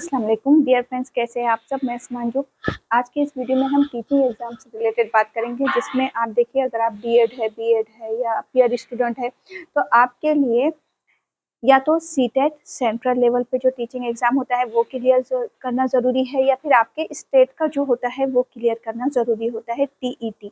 अस्सलाम वालेकुम dear friends, कैसे हैं आप सब। मैं समांजू। आज के इस वीडियो में हम टीचिंग एग्जाम से रिलेटेड बात करेंगे, जिसमें आप देखिए अगर आप बीएड है या पीआर स्टूडेंट है तो आपके लिए या तो सीटेट सेंट्रल लेवल पे जो टीचिंग एग्जाम होता है वो क्लियर करना ज़रूरी है, या फिर आपके स्टेट का जो होता है वो क्लियर करना ज़रूरी होता है, टीईटी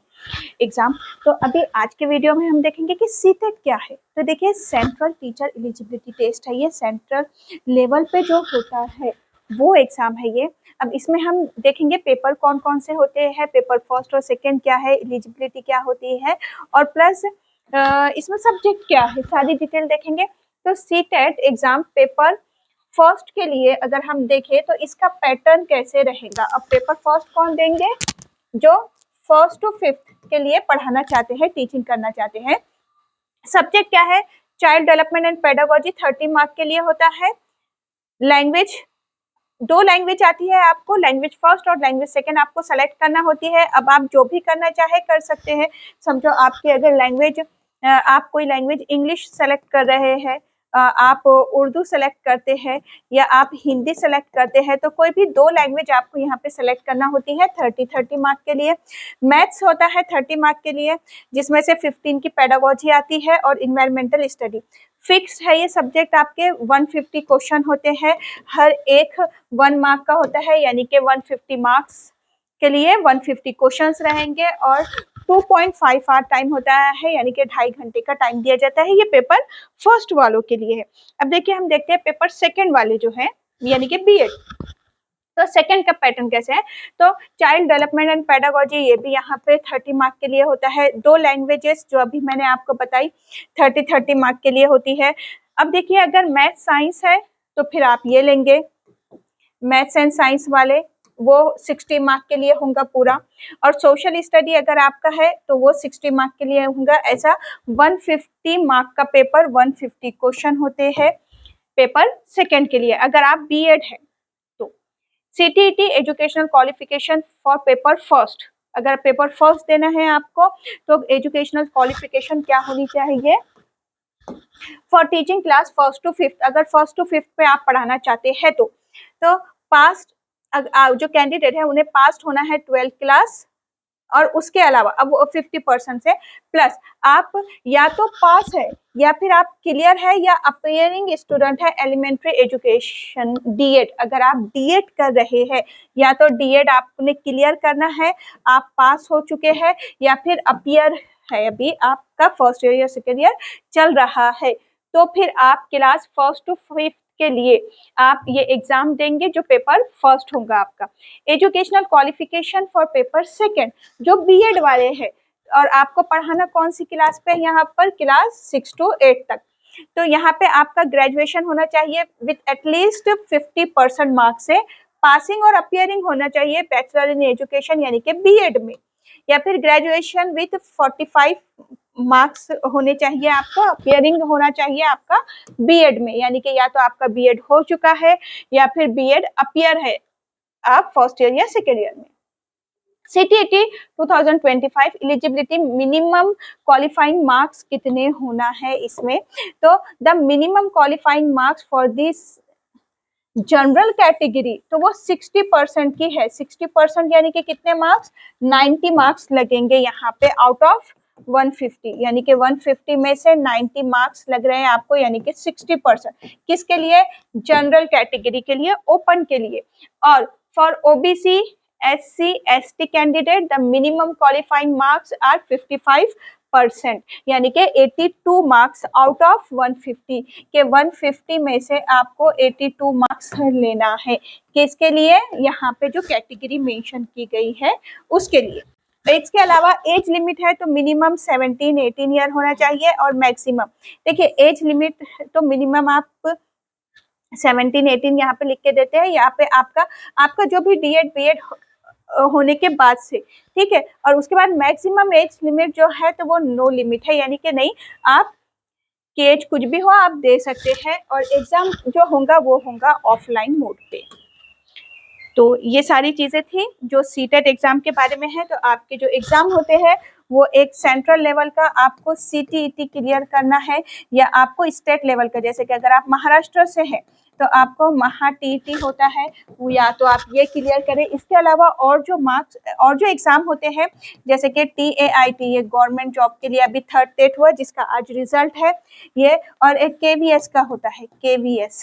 एग्जाम। तो अभी आज के वीडियो में हम देखेंगे कि सीटेट क्या है। तो देखिए, सेंट्रल टीचर एलिजिबिलिटी टेस्ट है, ये सेंट्रल लेवल पे जो होता है वो एग्जाम है ये। अब इसमें हम देखेंगे पेपर कौन कौन से होते हैं, पेपर फर्स्ट और सेकेंड क्या है, एलिजिबिलिटी क्या होती है, और प्लस इसमें सब्जेक्ट क्या है, सारी डिटेल देखेंगे। तो सीटेट एग्जाम पेपर फर्स्ट के लिए अगर हम देखें तो इसका पैटर्न कैसे रहेगा। अब पेपर फर्स्ट कौन देंगे? जो फर्स्ट टू फिफ्थ के लिए पढ़ाना चाहते हैं, टीचिंग करना चाहते हैं। सब्जेक्ट क्या है? Child development and pedagogy 30 mark के लिए होता है। लैंग्वेज, 2 लैंग्वेज आती है आपको, लैंग्वेज फर्स्ट और लैंग्वेज सेकंड आपको सेलेक्ट करना होती है। अब आप जो भी करना चाहे कर सकते हैं। समझो आपकी अगर लैंग्वेज, आप कोई लैंग्वेज इंग्लिश सेलेक्ट कर रहे हैं, आप उर्दू सेलेक्ट करते हैं, या आप हिंदी सेलेक्ट करते हैं, तो कोई भी 2 लैंग्वेज आपको यहाँ पे सेलेक्ट करना होती है 30 मार्क के लिए। मैथ्स होता है 30 मार्क के लिए, जिसमें से 15 की पेडागोजी आती है और इन्वायरमेंटल स्टडी। फिक्स है ये सब्जेक्ट, आपके 150 क्वेश्चन होते हैं, हर एक 1 मार्क का होता है, यानी कि 150 मार्क्स के लिए 150 क्वेश्चंस रहेंगे, और 2.5 आवर टाइम होता है, यानी कि 2.5 घंटे का टाइम दिया जाता है। ये पेपर फर्स्ट वालों के लिए है। अब देखिए हम देखते हैं पेपर सेकंड वाले जो है, यानी कि बीएड। तो सेकंड का पैटर्न कैसे है? तो चाइल्ड डेवलपमेंट एंड पेडागोजी, ये भी यहाँ पे 30 मार्क के लिए होता है। 2 लैंग्वेजेस जो अभी मैंने आपको बताई 30 मार्क के लिए होती है। अब देखिए अगर मैथ साइंस है तो फिर आप ये लेंगे, मैथ्स एंड साइंस वाले, वो 60 मार्क के लिए होगा पूरा। और सोशल स्टडी अगर आपका है तो वो 60 मार्क के लिए होगा। ऐसा 150 मार्क का पेपर, 150 क्वेश्चन होते हैं पेपर सेकंड के लिए अगर आप बीएड है तो। CTET educational qualification for paper first, अगर पेपर फर्स्ट देना है आपको तो एजुकेशनल क्वालिफिकेशन क्या होनी चाहिए? For teaching class first to fifth, अगर फर्स्ट टू फिफ्थ पे आप पढ़ाना चाहते हैं तो पास्ट, जो कैंडिडेट है उन्हें पास होना है 12th क्लास, और उसके अलावा अब 50% से प्लस आप या तो पास है या फिर आप क्लियर है या अपीयरिंग स्टूडेंट है एलिमेंट्री एजुकेशन डीएड। अगर आप डीएड कर रहे हैं या तो डीएड आपने क्लियर करना है, आप पास हो चुके हैं, या फिर अपीयर है, अभी आपका फर्स्ट ईयर या सेकेंड ईयर चल रहा है, तो फिर आप क्लास फर्स्ट टू फिफ्थ के लिए आप ये एग्जाम देंगे जो पेपर फर्स्ट होगा आपका। Educational qualification for paper second जो बीएड वाले हैं, और आपको पढ़ाना कौन सी क्लास पे? यहाँ पर क्लास 6 to 8 तक। तो यहाँ पे आपका ग्रेजुएशन होना चाहिए विथ एटलीस्ट 50% मार्क्स से, पासिंग और अपीयरिंग होना चाहिए बैचलर इन एजुकेशन यानी कि बीएड में, या फिर ग्रेजुएशन विथ 45 मार्क्स होने चाहिए आपको, अपीयरिंग होना चाहिए आपका बीएड में, यानी कि या तो आपका बीएड हो चुका है या फिर बीएड अपीयर है आप फर्स्ट ईयर या सेकेंड ईयर में। CTET 2025 eligibility, minimum qualifying marks कितने होना है इसमें? तो the minimum qualifying marks for this general category तो वो 60% की है। 60% यानी कि कितने मार्क्स? 90 मार्क्स लगेंगे यहाँ पे आउट ऑफ 150, यानी कि 150 में से 90 मार्क्स लग रहे हैं आपको, यानी कि 60%। किसके लिए? जनरल कैटेगरी के लिए, ओपन के लिए। और for OBC SC ST candidate the minimum qualifying marks are 55%, यानी कि 82 मार्क्स आउट ऑफ 150 के 150 में से आपको 82 मार्क्स लेना है। किसके लिए? यहाँ पे जो कैटेगरी मेंशन की गई है उसके लिए। इसके अलावा एज लिमिट है तो मिनिमम 17-18 ईयर होना चाहिए, और मैक्सिमम देखिए एज लिमिट तो मिनिमम आप 17-18 यहाँ पे लिख के देते हैं। यहाँ पे आपका जो भी डीएड बीएड होने के बाद से, ठीक है, और उसके बाद मैक्सिमम एज लिमिट जो है तो वो नो लिमिट है, यानी कि नहीं, आप की एज कुछ भी हो आप दे सकते हैं, और एग्जाम जो होगा वो होगा ऑफलाइन मोड पे। तो ये सारी चीजें थी जो सीटेट एग्जाम के बारे में है। तो आपके जो एग्जाम होते हैं वो एक सेंट्रल लेवल का आपको CTET क्लियर करना है, या आपको स्टेट लेवल का, जैसे कि अगर आप महाराष्ट्र से हैं तो आपको महा TET होता है, या तो आप ये क्लियर करें। इसके अलावा और जो मार्क्स और जो एग्जाम होते हैं, जैसे कि TAIT, ये गवर्नमेंट जॉब के लिए अभी 3rd टेट हुआ जिसका आज रिजल्ट है ये, और एक KVS का होता है, KVS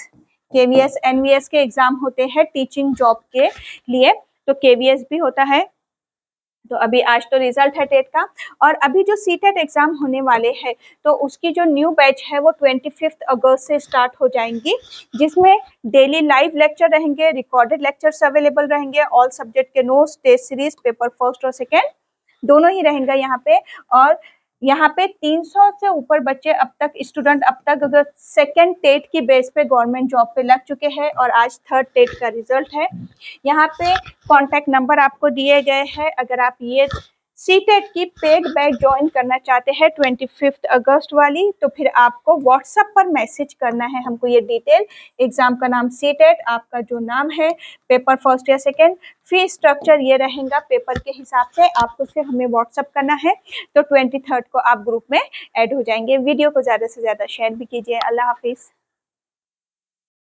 NVS के एग्जाम होते हैं टीचिंग जॉब के लिए, तो KVS भी होता है। तो अभी आज तो रिजल्ट है टेट का, और अभी जो CTET एग्जाम होने वाले हैं तो उसकी जो न्यू बैच है वो 25 अगस्त से स्टार्ट हो जाएंगी, जिसमें डेली लाइव लेक्चर रहेंगे, रिकॉर्डेड लेक्चर्स अवेलेबल रहेंगे, ऑल सब्जेक्ट के notes, test series, paper first और सेकेंड दोनों ही रहेंगे यहाँ पे। और यहाँ पे 300 से ऊपर बच्चे अब तक अगर सेकेंड टेट की बेस पे गवर्नमेंट जॉब पे लग चुके हैं, और आज 3rd टेट का रिजल्ट है। यहाँ पे कॉन्टैक्ट नंबर आपको दिए गए हैं। अगर आप ये CTET की पेड बैच ज्वाइन करना चाहते हैं 25 अगस्त वाली, तो फिर आपको व्हाट्सएप पर मैसेज करना है हमको ये डिटेल, एग्जाम का नाम CTET, आपका जो नाम है, पेपर फर्स्ट या सेकेंड, फी स्ट्रक्चर ये रहेगा पेपर के हिसाब से, आपको सिर्फ हमें व्हाट्सएप करना है। तो 23rd को आप ग्रुप में ऐड हो जाएंगे। वीडियो को ज़्यादा से ज़्यादा शेयर भी कीजिए। अल्लाह हाफिज़।